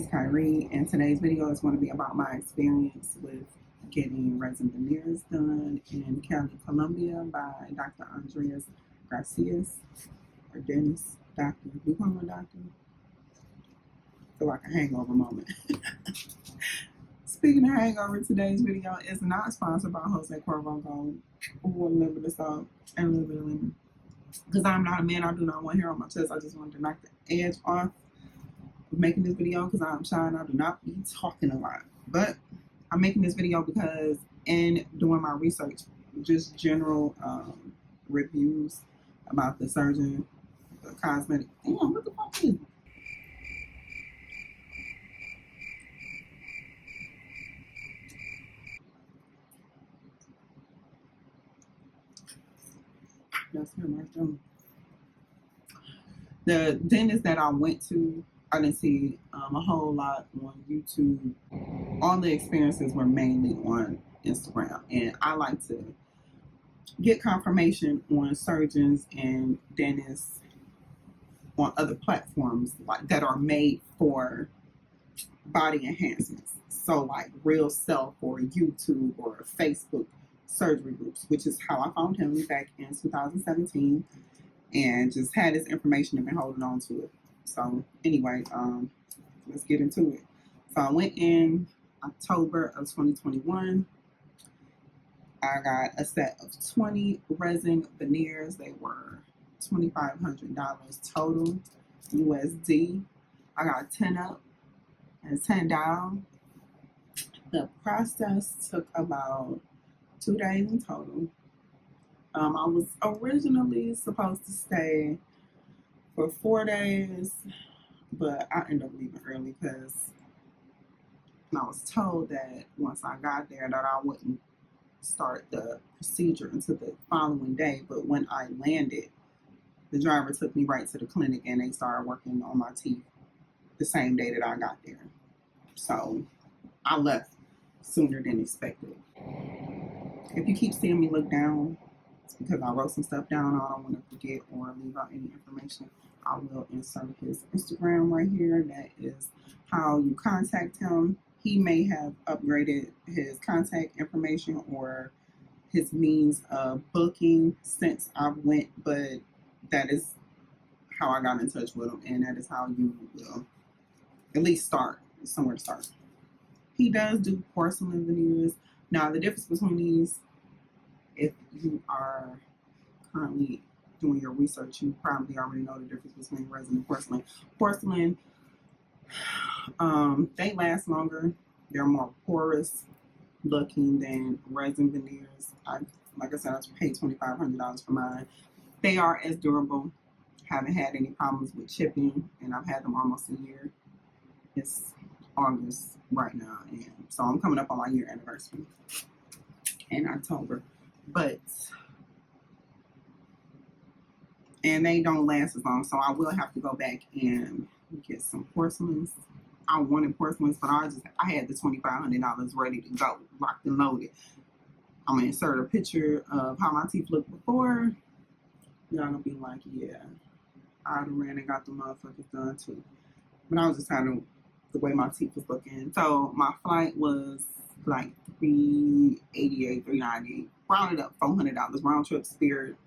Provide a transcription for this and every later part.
is Kyrie, and today's video is going to be about my experience with getting resin veneers done in Cali, Colombia by Dr. Andres Garcias, or Dennis, doctor. We call him a doctor. I feel like a hangover moment. Speaking of hangover, today's video is not sponsored by Jose Cuervo Gold or a little bit of salt and a little bit of lemon. Because I'm not a man, I do not want hair on my chest. I just wanted to knock the edge off making this video because I'm shy and I do not be talking a lot. But I'm making this video because in doing my research, just general reviews about the surgeon, the cosmetic. Damn, what the fuck is it? That's him right there. The dentist that I went to, I didn't see a whole lot on YouTube. All the experiences were mainly on Instagram, and I like to get confirmation on surgeons and dentists on other platforms like that are made for body enhancements. So like Real Self or YouTube or Facebook surgery groups, which is how I found him back in 2017, and just had his information and been holding on to it. So anyway, let's get into it. So I went in October of 2021. I got a set of 20 resin veneers. They were $2,500 total USD. I got 10 up and 10 down. The process took about 2 days in total. I was originally supposed to stay for 4 days, but I ended up leaving early because I was told that once I got there that I wouldn't start the procedure until the following day. But when I landed, the driver took me right to the clinic and they started working on my teeth the same day that I got there. So I left sooner than expected. If you keep seeing me look down, it's because I wrote some stuff down. I don't want to forget or leave out any information. I will insert his Instagram right here. That is how you contact him. He may have upgraded his contact information or his means of booking since I went, but that is how I got in touch with him, and that is how you will at least start, somewhere to start. He does do porcelain veneers. Now, the difference between these, if you are currently doing your research, you probably already know the difference between resin and porcelain. Porcelain, they last longer. They're more porous looking than resin veneers. Like I said, I paid $2,500 for mine. They are as durable. Haven't had any problems with chipping, and I've had them almost a year. It's August right now, and so I'm coming up on my year anniversary in October. And they don't last as long, so I will have to go back and get some porcelains. I wanted porcelains, but I had the $2,500 ready to go, locked and loaded. I'm gonna insert a picture of how my teeth looked before. Y'all gonna be like, yeah, I already ran and got the motherfuckers done too. But I was just tired of the way my teeth was looking. So my flight was like $388, $390, rounded up $400 round trip Spirit.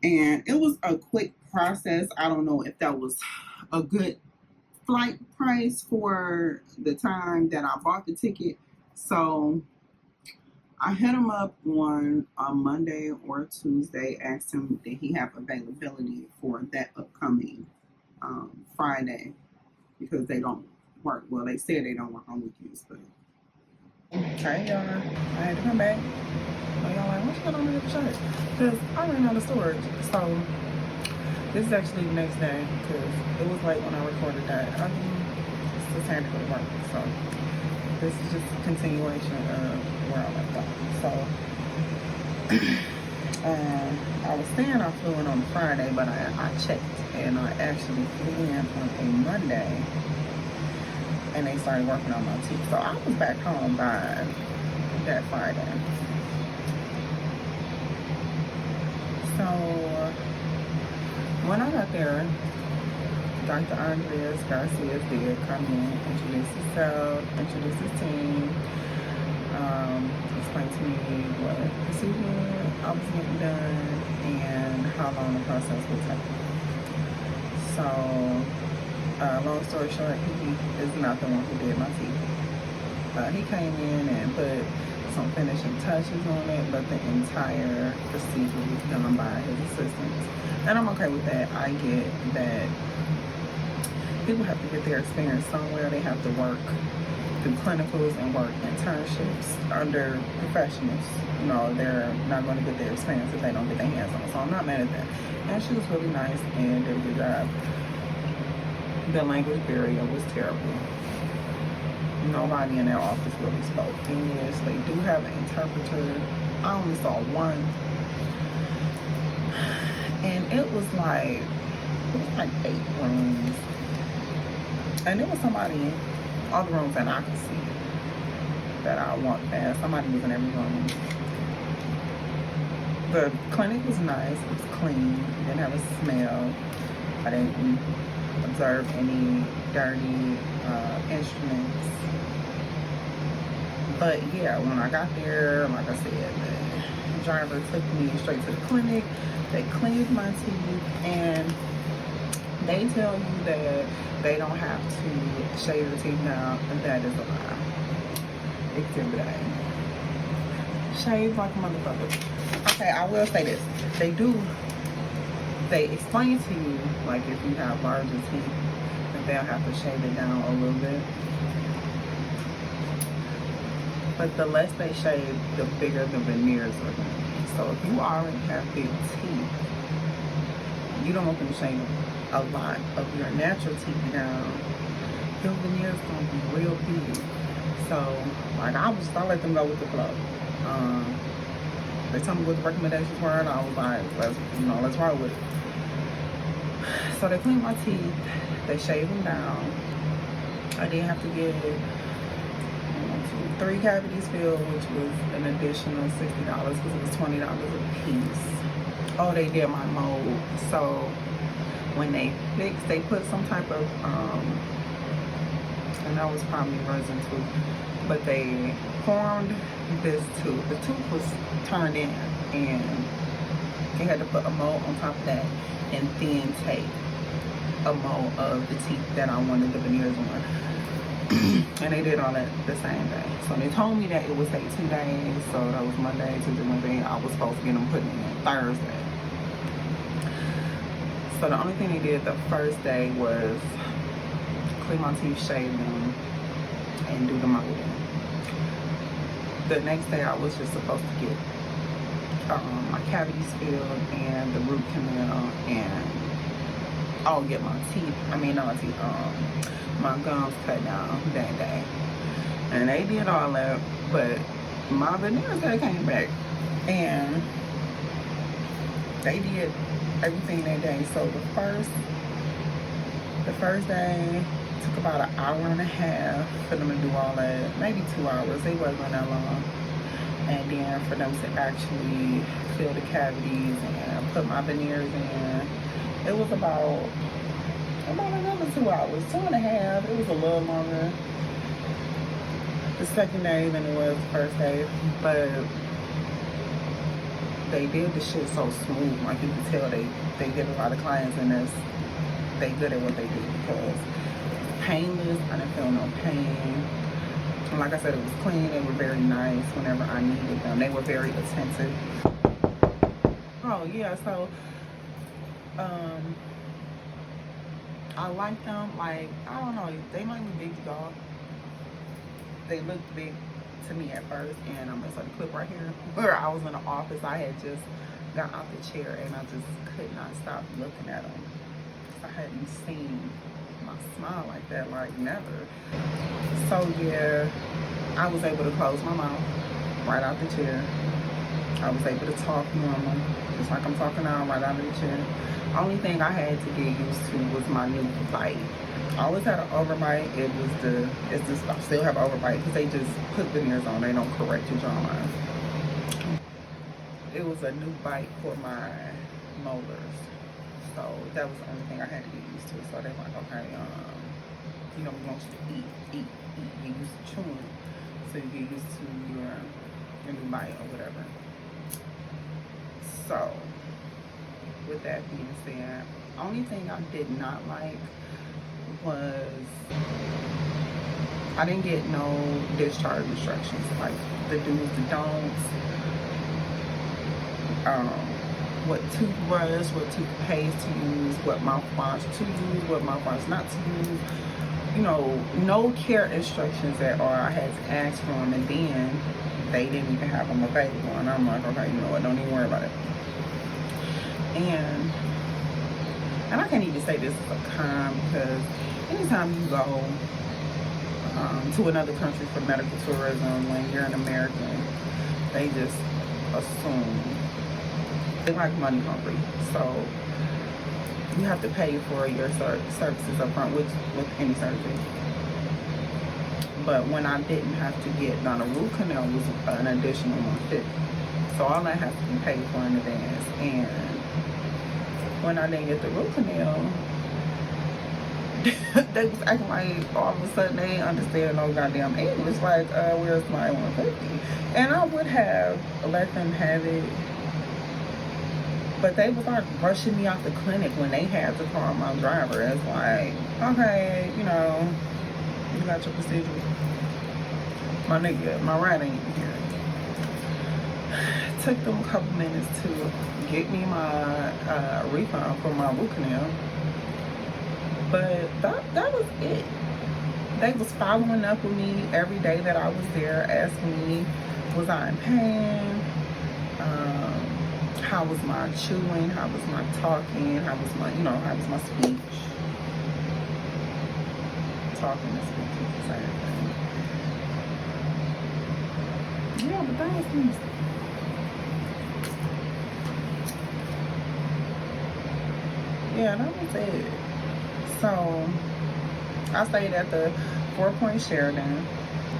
And it was a quick process. I don't know if that was a good flight price for the time that I bought the ticket. So I hit him up on a Monday or Tuesday, asked him did he have availability for that upcoming Friday, because they don't work. Well, they said they don't work on weekends, but okay, y'all. I had to come back. But y'all like, what you got on the shirt? Because I ran out of storage. So this is actually the next day because it was late when I recorded that. I mean, just had to go to work. So this is just a continuation of where I left off. So I was saying I flew in on Friday, but I checked and I actually flew in on a Monday, and they started working on my teeth. So I was back home by that Friday. So when I got there, Dr. Andres Garcia did come in, introduce himself, introduce his team, explain to me what procedure I was getting done and how long the process would take. So, long story short, he is not the one who did my teeth. He came in and put some finishing touches on it, but the entire procedure was done by his assistants. And I'm okay with that. I get that people have to get their experience somewhere. They have to work through clinicals and work internships under professionals. You know, they're not going to get their experience if they don't get their hands on it. So I'm not mad at that. And she was really nice and did a good job. The language barrier was terrible. Nobody in their office really spoke English. They do have an interpreter. I only saw one. And it was like 8 rooms. And there was somebody in all the rooms that I could see that I walked past. Somebody was in every room. The clinic was nice. It was clean. It didn't have a smell. I didn't observe any dirty instruments. But yeah, when I got there, like I said, the driver took me straight to the clinic. They cleaned my teeth, and they tell you that they don't have to shave your teeth now, and that is a lie. Exhibit A. Shave like a motherfucker. Okay, I will say this. They explain to you, like if you have larger teeth, that they'll have to shave it down a little bit. But the less they shave, the bigger the veneers are going to be. So if you already have big teeth, you don't want them to shave a lot of your natural teeth down. Your veneers going to be real big. So, like I let them go with the flow. They told me what the recommendations were, and I was like, let's roll with it. So they cleaned my teeth. They shaved them down. I did have to get 3 cavities filled, which was an additional $60 because it was $20 a piece. Oh, they did my mold. So when they fixed, they put some type of, and that was probably resin too, but they formed this tooth. The tooth was turned in, and they had to put a mold on top of that and then take a mold of the teeth that I wanted the veneers on. And they did all that the same day. So they told me that it would take 2 days. So that was Monday, Tuesday, Wednesday. I was supposed to get them put in Thursday. So the only thing they did the first day was clean my teeth, shave them, and do the molding. The next day I was just supposed to get my cavities filled and the root canal and get my teeth. My gums cut down that day. And they did all that, but my veneers that came back, and they did everything that day. So the first day took about an hour and a half for them to do all that, maybe 2 hours. It wasn't that long. And then for them to actually fill the cavities and put my veneers in, it was about another 2 hours, 2.5. It was a little longer the second day than it was the first day, but they did the shit so smooth. Like you can tell they get a lot of clients, and they good at what they do because painless. I didn't feel no pain. And like I said, it was clean. They were very nice whenever I needed them. They were very attentive. Oh yeah, so I like them. Like, I don't know, they might be big to y'all. They looked big to me at first, and I'm gonna start the clip right here where I was in the office. I had just got out the chair and I just could not stop looking at them. I hadn't seen my smile like that, like never. So yeah, I was able to close my mouth right out the chair. I was able to talk normal, just like I'm talking now, right out of the chair. Only thing I had to get used to was my new bite. I always had an overbite. I still have an overbite because they just put veneers on. They don't correct your jawline. It was a new bite for my molars. So that was the only thing I had to get used to. So they're like, okay, you know, we want you to eat, get used to chewing, so you get used to your new bite or whatever. So with that being said, only thing I did not like was I didn't get no discharge instructions, like the do's, the don'ts, what toothbrush, what toothpaste to use, what mouthwash to use, what mouthwash not to use. You know, no care instructions at all. I had to ask for them, and then they didn't even have them available. And I'm like, okay, you know what? Don't even worry about it. And I can't even say this is a con, because anytime you go to another country for medical tourism, when you're an American, they just assume they like money hungry. So you have to pay for your services up front with any surgery. But when I didn't have to get done, a root canal was an additional $150. So all that has to be paid for in advance. And when I didn't get the root canal, they was acting like all of a sudden they ain't understand no goddamn English. Like, where's my $150? And I would have let them have it, but they was like rushing me out the clinic when they had to call my driver. It's like, okay, you know, you got your procedure. My nigga, my ride ain't here. It took them a couple minutes to get me my refund for my root canal. But that was it. They was following up with me every day that I was there, asking me, was I in pain? How was my chewing? How was my talking? How was my, you know, how was my speech? Talking and speaking is the same thing. Yeah, but that was me. Yeah, that was it. So I stayed at the 4-Point Sheridan.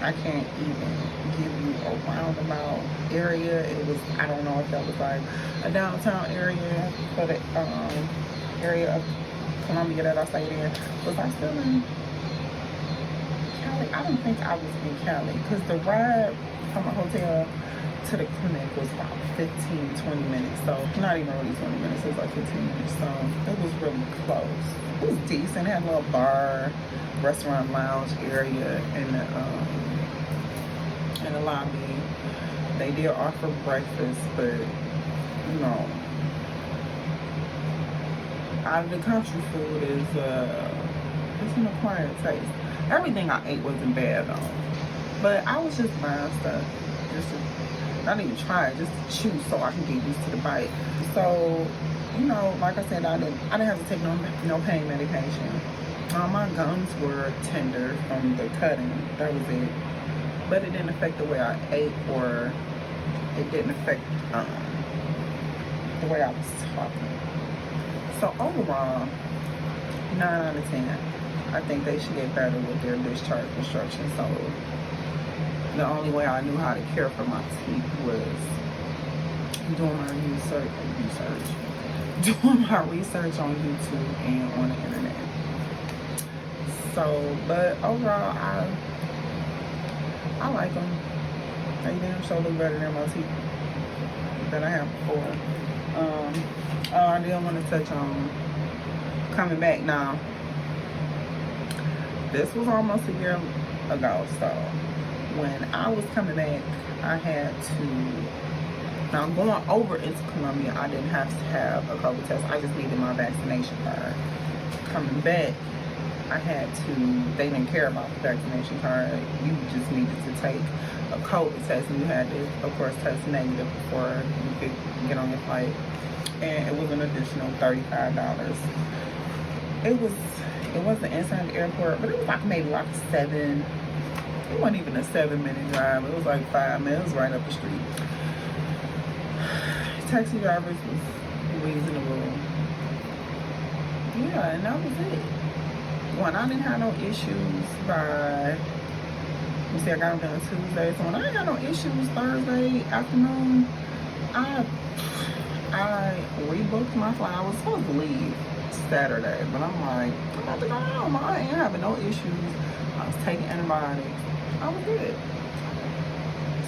I can't even give you a roundabout area. It was, I don't know if that was like a downtown area for the area of Columbia that I stayed in. Was I still in Cali? I don't think I was in Cali, because the ride from a hotel to the clinic was about 15-20 minutes. So not even really 20 minutes, it was like 15 minutes. So it was really close. It was decent. It had a little bar, restaurant, lounge area in the lobby. They did offer breakfast, but you know, out of the country food is it's an acquired taste. Everything I ate wasn't bad though, but I was just buying stuff just to not even try it, just to chew so I can get used to the bite. So, you know, like I said, I didn't have to take no pain medication. My gums were tender from the cutting. That was it. But it didn't affect the way I ate, or it didn't affect the way I was talking. So overall, 9 out of 10. I think they should get better with their discharge instructions. So the only way I knew how to care for my teeth was doing my research on YouTube and on the internet. So, but overall, I like them. They damn sure look better than my teeth that I have before. I didn't want to touch on coming back now. This was almost a year ago, so when I was coming back, I had to, now going over into Columbia, I didn't have to have a COVID test. I just needed my vaccination card. Coming back, I had to, they didn't care about the vaccination card. You just needed to take a COVID test, and you had to, of course, test negative before you could get on your flight. And it was an additional $35. It wasn't inside the airport, but it was like maybe like 7, it wasn't even a 7-minute drive. It was like 5 minutes right up the street. Taxi drivers was reasonable. Yeah, and that was it. When I didn't have no issues by, you see, I got them done Tuesday, so when I ain't got no issues Thursday afternoon, I I rebooked my flight. I was supposed to leave Saturday, but I'm like, I'm about to go home. I ain't having no issues. I was taking antibiotics. I was good.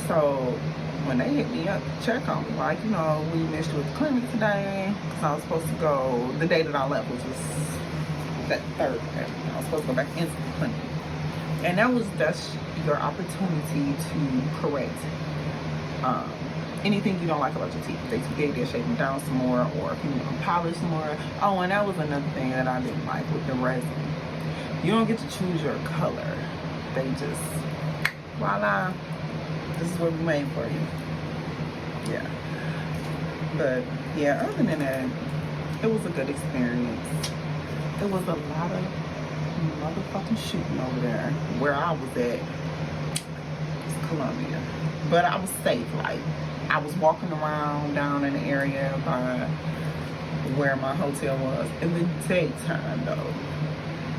So when they hit me up to check on me, like, you know, we missed you at the clinic today, because I was supposed to go the day that I left, which was that Thursday. I was supposed to go back into the clinic. And that's your opportunity to correct anything you don't like about your teeth. If they too big, they'll shave them down some more, or if you want to polish some more. Oh, and that was another thing that I didn't like with the resin. You don't get to choose your color. They just, voila, this is what we made for you. Yeah. But yeah, other than that, it was a good experience. There was a lot of motherfucking shooting over there where I was at. It's Columbia. But I was safe. Like, I was walking around down in the area by where my hotel was in the daytime, though.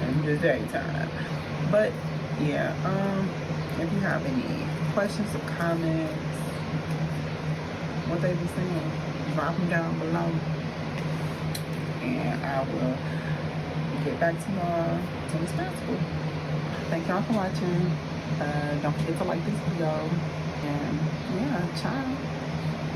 In the daytime. But yeah, if you have any questions or comments, what they be saying, drop them down below, and I will get back to y'all as soon as possible. Thank y'all for watching. Don't forget to like this video, and yeah, ciao.